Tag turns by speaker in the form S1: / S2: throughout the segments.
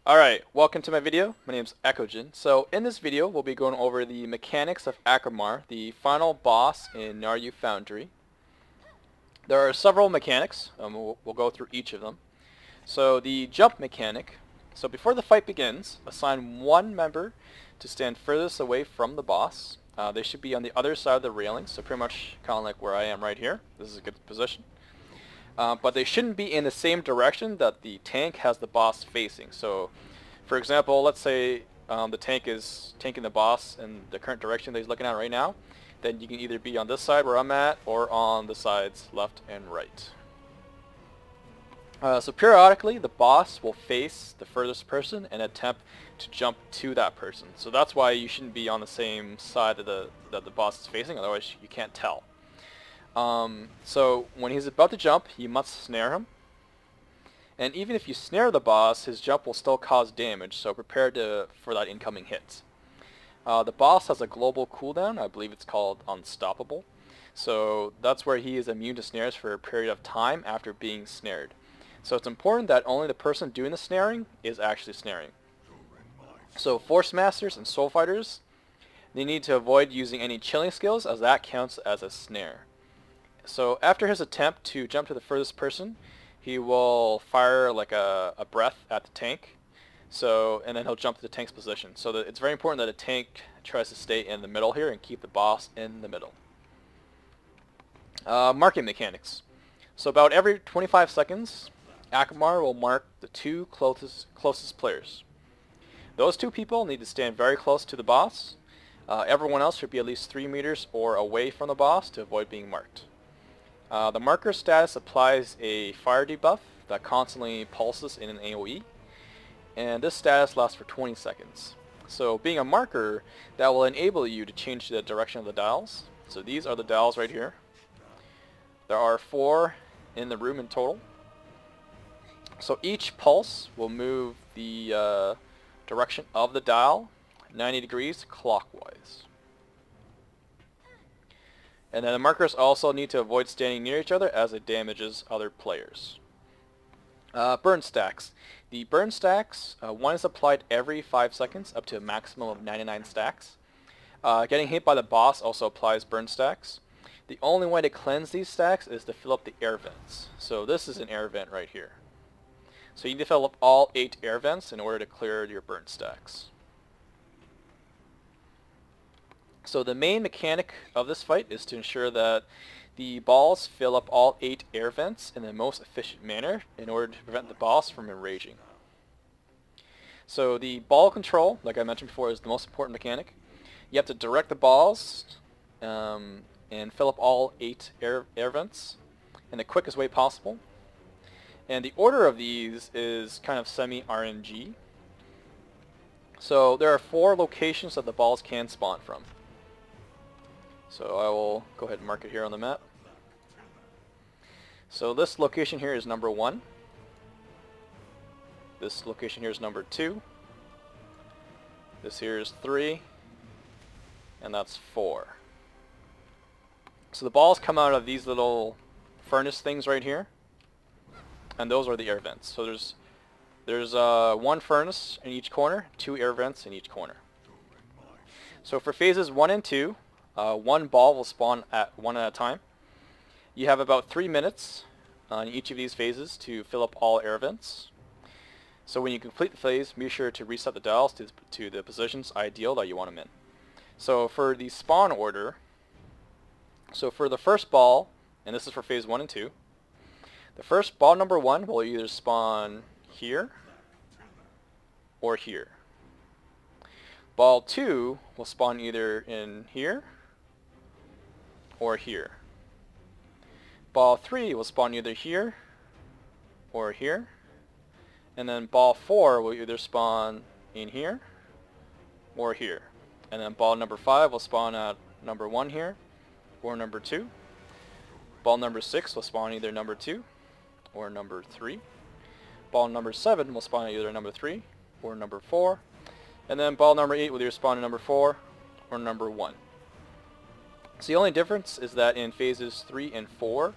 S1: Alright, welcome to my video. My name is Eckogen. So in this video we'll be going over the mechanics of Acrimor, the final boss in Naryu Foundry. There are several mechanics, we'll go through each of them. So the jump mechanic, so before the fight begins, assign one member to stand furthest away from the boss. They should be on the other side of the railing, so pretty much kind of like where I am right here. This is a good position. But they shouldn't be in the same direction that the tank has the boss facing. So, for example, let's say the tank is tanking the boss in the current direction that he's looking at right now. Then you can either be on this side where I'm at, or on the sides left and right. So periodically, the boss will face the furthest person and attempt to jump to that person. So that's why you shouldn't be on the same side of that the boss is facing, otherwise you can't tell. So when he's about to jump, you must snare him. And even if you snare the boss, his jump will still cause damage, so prepare for that incoming hit. The boss has a global cooldown, I believe it's called Unstoppable. So that's where he is immune to snares for a period of time after being snared. So it's important that only the person doing the snaring is actually snaring. So Force Masters and Soul Fighters, they need to avoid using any chilling skills, as that counts as a snare. So after his attempt to jump to the furthest person, he will fire like a breath at the tank. So, and then he'll jump to the tank's position. So it's very important that a tank tries to stay in the middle here and keep the boss in the middle. Marking mechanics. So about every 25 seconds, Acrimor will mark the two closest players. Those two people need to stand very close to the boss. Everyone else should be at least 3 meters or away from the boss to avoid being marked. The marker status applies a fire debuff that constantly pulses in an AoE, and this status lasts for 20 seconds. So being a marker, that will enable you to change the direction of the dials. So these are the dials right here. There are 4 in the room in total. So each pulse will move the direction of the dial 90 degrees clockwise. And then the markers also need to avoid standing near each other, as it damages other players. Burn stacks. The burn stacks, one is applied every 5 seconds up to a maximum of 99 stacks. Getting hit by the boss also applies burn stacks. The only way to cleanse these stacks is to fill up the air vents. So this is an air vent right here. So you need to fill up all 8 air vents in order to clear your burn stacks. So the main mechanic of this fight is to ensure that the balls fill up all 8 air vents in the most efficient manner in order to prevent the boss from enraging. So the ball control, like I mentioned before, is the most important mechanic. You have to direct the balls and fill up all 8 air vents in the quickest way possible. And the order of these is kind of semi-RNG. So there are 4 locations that the balls can spawn from. So I will go ahead and mark it here on the map. So this location here is number 1. This location here is number 2. This here is 3. And that's 4. So the balls come out of these little furnace things right here. And those are the air vents. So there's 1 furnace in each corner, 2 air vents in each corner. So for phases 1 and 2, 1 ball will spawn one at a time. You have about 3 minutes on each of these phases to fill up all air vents. So when you complete the phase, be sure to reset the dials to the positions ideal that you want them in. So for the spawn order, so for the first ball, and this is for phase 1 and 2, the first ball number 1 will either spawn here or here. Ball 2 will spawn either in here or here. Ball 3 will spawn either here or here. And then ball 4 will either spawn in here or here. And then ball number 5 will spawn at number 1 here or number 2. Ball number 6 will spawn either number 2 or number 3. Ball number 7 will spawn at either number 3 or number 4. And then ball number 8 will either spawn at number 4 or number 1. So the only difference is that in phases 3 and 4,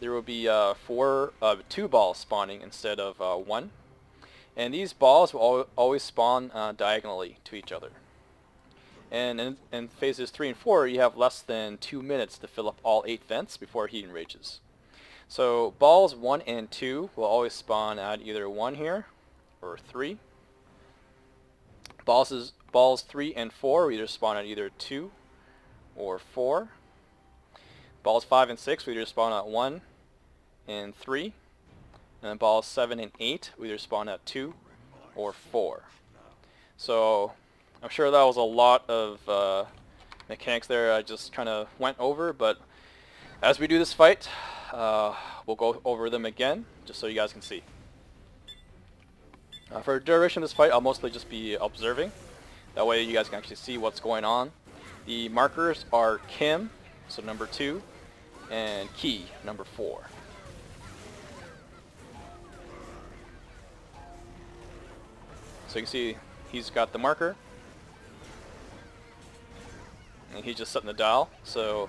S1: there will be 2 balls spawning instead of 1. And these balls will always spawn diagonally to each other. And in phases 3 and 4, you have less than 2 minutes to fill up all 8 vents before he enrages. So balls 1 and 2 will always spawn at either 1 here or 3. Balls 3 and 4 will either spawn at either 2 or 4. Balls 5 and 6 will either spawn at 1 and 3. And then balls 7 and 8 will either spawn at 2 or 4. So I'm sure that was a lot of mechanics there I just kind of went over, but as we do this fight, we'll go over them again just so you guys can see. For the duration of this fight, I'll mostly just be observing. That way you guys can actually see what's going on. The markers are Kim, so number 2, and Ki, number 4. So you can see he's got the marker, and he's just setting the dial. So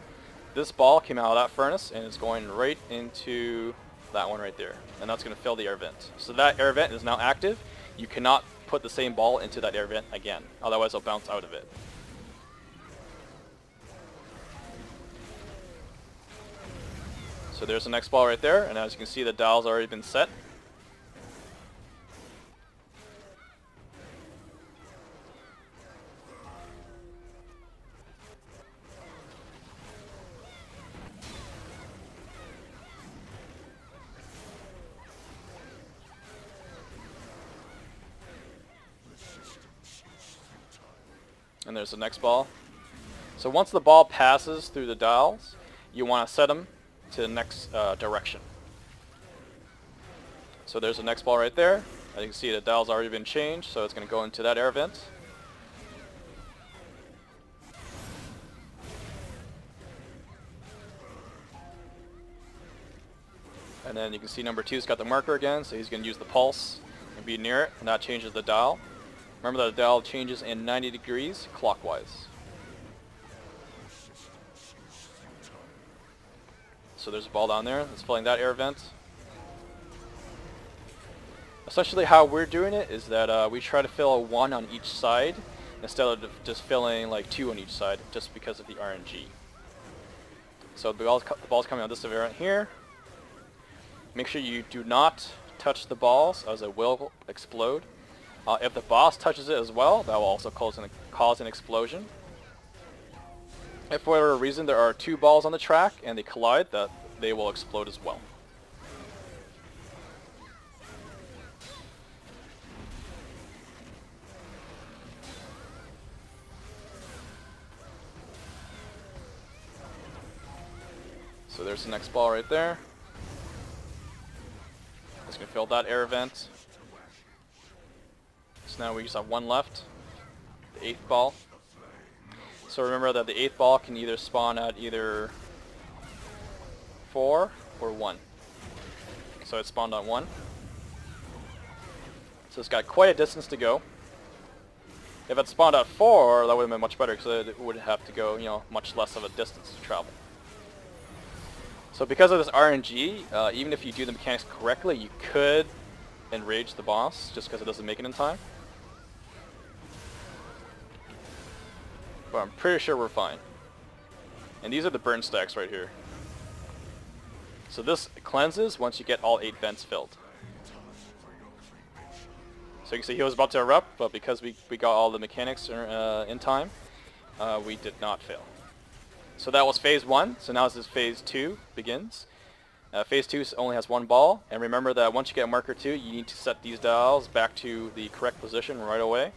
S1: this ball came out of that furnace and it's going right into that one right there, and that's going to fill the air vent. So that air vent is now active. You cannot put the same ball into that air vent again, otherwise it'll bounce out of it. So there's the next ball right there, and as you can see, the dial's already been set. And there's the next ball. So once the ball passes through the dials, you want to set them to the next direction. So there's the next ball right there. As you can see, the dial's already been changed, so it's going to go into that air vent. And then you can see number 2's got the marker again, so he's going to use the pulse and be near it, and that changes the dial. Remember that the dial changes in 90 degrees clockwise. So there's a ball down there that's filling that air vent. Essentially how we're doing it is that we try to fill a 1 on each side instead of just filling like 2 on each side, just because of the RNG. So the ball's coming out this variant here. Make sure you do not touch the balls, as it will explode. If the boss touches it as well, that will also cause an explosion. If for whatever reason there are 2 balls on the track and they collide, they will explode as well. So there's the next ball right there. It's going to fill that air vent. So now we just have 1 left, the 8th ball. So remember that the 8th ball can either spawn at either 4 or 1. So it spawned on 1. So it's got quite a distance to go. If it spawned at 4, that would have been much better, because it would have to go, much less of a distance to travel. So because of this RNG, even if you do the mechanics correctly, you could enrage the boss just because it doesn't make it in time. But I'm pretty sure we're fine. And these are the burn stacks right here. So this cleanses once you get all 8 vents filled. So you can see he was about to erupt, but because we got all the mechanics in time, we did not fail. So that was phase 1, so now this is phase 2 begins. Phase 2 only has 1 ball, and remember that once you get marker 2, you need to set these dials back to the correct position right away.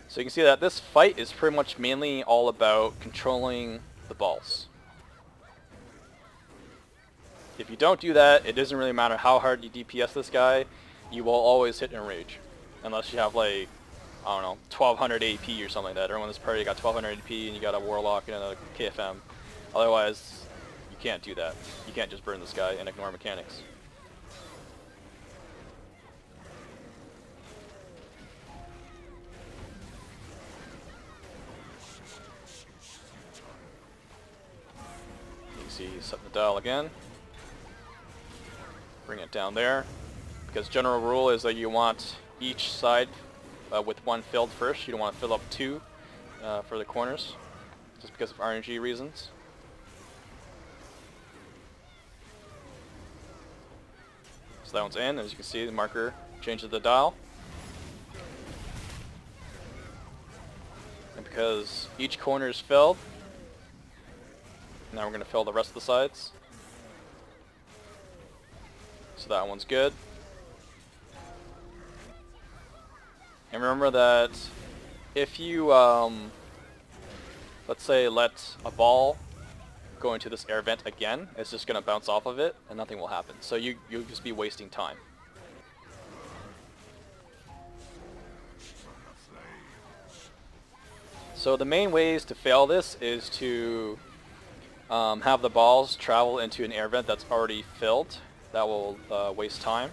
S1: So you can see that this fight is pretty much mainly all about controlling the balls. If you don't do that, it doesn't really matter how hard you DPS this guy, you will always hit enrage. Unless you have like, I don't know, 1200 AP or something like that. Everyone in this party got 1200 AP and you got a Warlock and a KFM. Otherwise, you can't do that. You can't just burn this guy and ignore mechanics. see, set the dial again. Bring it down there. Because general rule is that you want each side with one filled first. You don't want to fill up two for the corners, just because of RNG reasons. So that one's in. As you can see, the marker changes the dial. And because each corner is filled, now we're going to fill the rest of the sides. So that one's good. And remember that if you, let's say, let a ball go into this air vent again, it's just going to bounce off of it and nothing will happen. So you'll just be wasting time. So the main ways to fail this is to have the balls travel into an air vent that's already filled. That will waste time.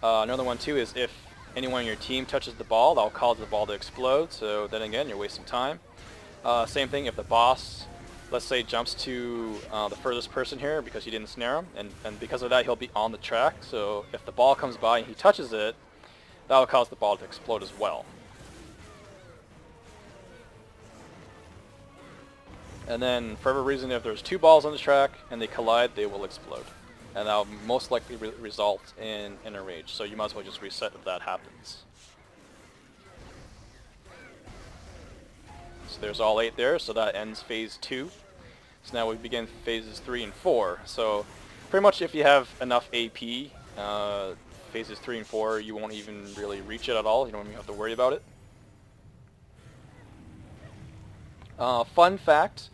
S1: Another one too is if anyone on your team touches the ball, that'll cause the ball to explode, so then again you're wasting time. Same thing if the boss, let's say, jumps to the furthest person here because you didn't snare him, and because of that he'll be on the track, so if the ball comes by and he touches it, that'll cause the ball to explode as well. And then for every reason, if there's two balls on the track and they collide, they will explode. And that'll most likely result in a rage. So you might as well just reset if that happens. So there's all 8 there, so that ends phase 2. So now we begin phases 3 and 4. So pretty much if you have enough AP, phases 3 and 4, you won't even really reach it at all. You don't even have to worry about it. Fun fact,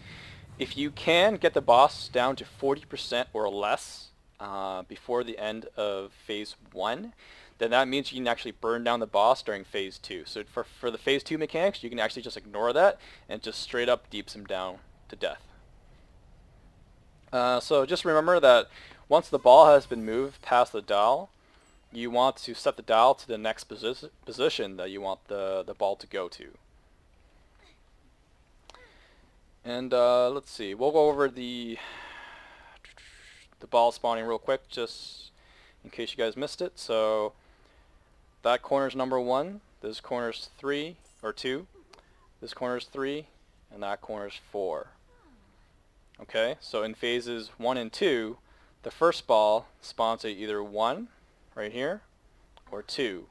S1: if you can get the boss down to 40% or less before the end of phase 1, then that means you can actually burn down the boss during phase 2. So for the phase 2 mechanics, you can actually just ignore that and just straight up deeps him down to death. So just remember that once the ball has been moved past the dial, you want to set the dial to the next position that you want the ball to go to. And let's see, we'll go over the ball spawning real quick, just in case you guys missed it. So that corner's number 1, this corner's 3 or 2, this corner's 3, and that corner's 4. Okay, so in phases 1 and 2, the first ball spawns at either 1 right here or 2.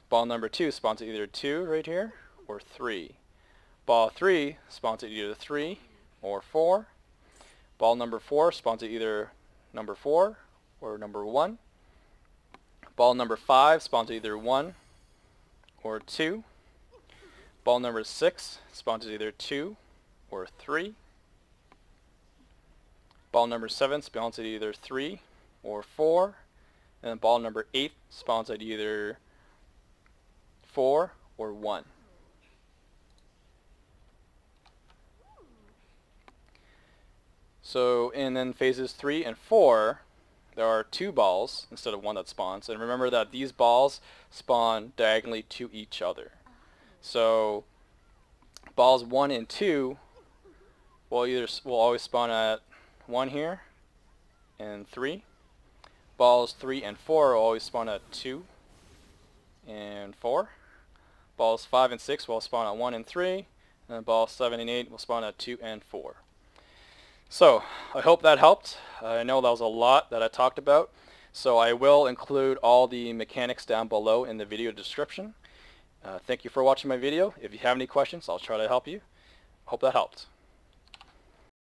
S1: Ball number 2 spawns at either 2 right here or 3. Ball 3 spawns at either 3 or 4. Ball number 4 spawns at either number 4 or number 1. Ball number 5 spawns at either 1 or 2. Ball number 6 spawns at either 2 or 3. Ball number 7 spawns at either 3 or 4. And then ball number 8 spawns at either 4 or 1. So and then phases 3 and 4, there are 2 balls instead of 1 that spawns. And remember that these balls spawn diagonally to each other. So balls 1 and 2 will always spawn at 1 here and 3. Balls 3 and 4 will always spawn at 2 and 4. Balls 5 and 6 will spawn at 1 and 3. And balls 7 and 8 will spawn at 2 and 4. So I hope that helped. I know that was a lot that I talked about, so I will include all the mechanics down below in the video description. Thank you for watching my video. If you have any questions, I'll try to help you. Hope that helped.